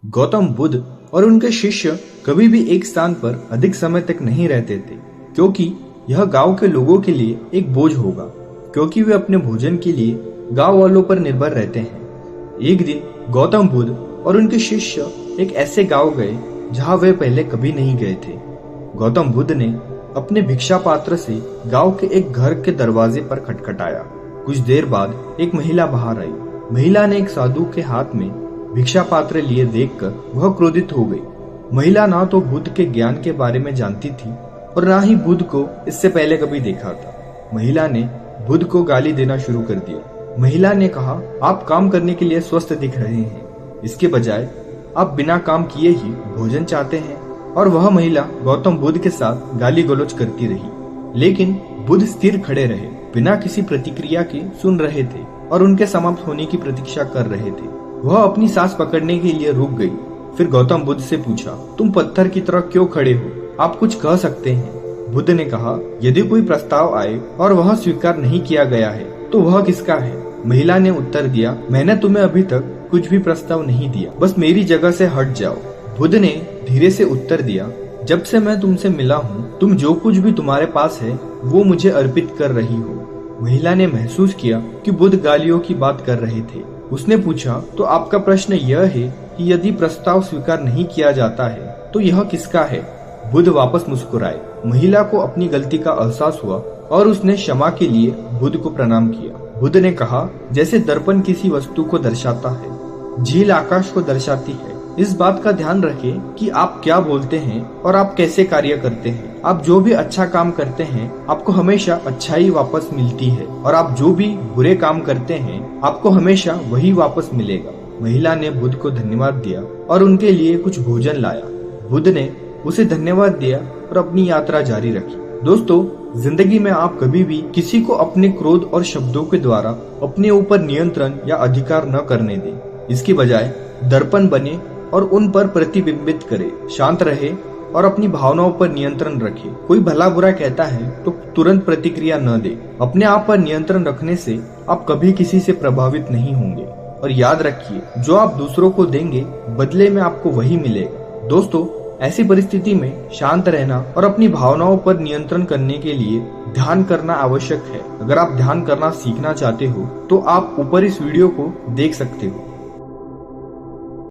गौतम बुद्ध और उनके शिष्य कभी भी एक स्थान पर अधिक समय तक नहीं रहते थे, क्योंकि यह गांव के लोगों के लिए एक बोझ होगा, क्योंकि वे अपने भोजन के लिए गांव वालों पर निर्भर रहते हैं। एक दिन गौतम बुद्ध और उनके शिष्य एक ऐसे गांव गए जहां वे पहले कभी नहीं गए थे। गौतम बुद्ध ने अपने भिक्षा पात्र से गांव के एक घर के दरवाजे पर खटखटाया। कुछ देर बाद एक महिला बाहर आई। महिला ने एक साधु के हाथ में भिक्षा पात्र लिए देखकर वह क्रोधित हो गई। महिला ना तो बुद्ध के ज्ञान के बारे में जानती थी और ना ही बुद्ध को इससे पहले कभी देखा था। महिला ने बुद्ध को गाली देना शुरू कर दिया। महिला ने कहा, आप काम करने के लिए स्वस्थ दिख रहे हैं, इसके बजाय आप बिना काम किए ही भोजन चाहते हैं। और वह महिला गौतम बुद्ध के साथ गाली गलौज करती रही, लेकिन बुद्ध स्थिर खड़े रहे, बिना किसी प्रतिक्रिया के सुन रहे थे और उनके समाप्त होने की प्रतीक्षा कर रहे थे। वह अपनी सांस पकड़ने के लिए रुक गई। फिर गौतम बुद्ध से पूछा, तुम पत्थर की तरह क्यों खड़े हो? आप कुछ कह सकते हैं। बुद्ध ने कहा, यदि कोई प्रस्ताव आए और वह स्वीकार नहीं किया गया है तो वह किसका है? महिला ने उत्तर दिया, मैंने तुम्हें अभी तक कुछ भी प्रस्ताव नहीं दिया, बस मेरी जगह से हट जाओ। बुद्ध ने धीरे से उत्तर दिया, जब से मैं तुमसे मिला हूँ तुम जो कुछ भी तुम्हारे पास है वो मुझे अर्पित कर रही हो। महिला ने महसूस किया कि बुद्ध गालियों की बात कर रहे थे। उसने पूछा, तो आपका प्रश्न यह है कि यदि प्रस्ताव स्वीकार नहीं किया जाता है तो यह किसका है? बुद्ध वापस मुस्कुराए। महिला को अपनी गलती का एहसास हुआ और उसने क्षमा के लिए बुद्ध को प्रणाम किया। बुद्ध ने कहा, जैसे दर्पण किसी वस्तु को दर्शाता है, झील आकाश को दर्शाती है। इस बात का ध्यान रखें कि आप क्या बोलते हैं और आप कैसे कार्य करते हैं। आप जो भी अच्छा काम करते हैं आपको हमेशा अच्छाई वापस मिलती है, और आप जो भी बुरे काम करते हैं आपको हमेशा वही वापस मिलेगा। महिला ने बुद्ध को धन्यवाद दिया और उनके लिए कुछ भोजन लाया। बुद्ध ने उसे धन्यवाद दिया और अपनी यात्रा जारी रखी। दोस्तों, जिंदगी में आप कभी भी किसी को अपने क्रोध और शब्दों के द्वारा अपने ऊपर नियंत्रण या अधिकार न करने दें। इसकी बजाय दर्पण बने और उन पर प्रतिबिंबित करे। शांत रहे और अपनी भावनाओं पर नियंत्रण रखे। कोई भला बुरा कहता है तो तुरंत प्रतिक्रिया न दे। अपने आप पर नियंत्रण रखने से आप कभी किसी से प्रभावित नहीं होंगे। और याद रखिए, जो आप दूसरों को देंगे बदले में आपको वही मिलेगा। दोस्तों, ऐसी परिस्थिति में शांत रहना और अपनी भावनाओं पर नियंत्रण करने के लिए ध्यान करना आवश्यक है। अगर आप ध्यान करना सीखना चाहते हो तो आप ऊपर इस वीडियो को देख सकते हो।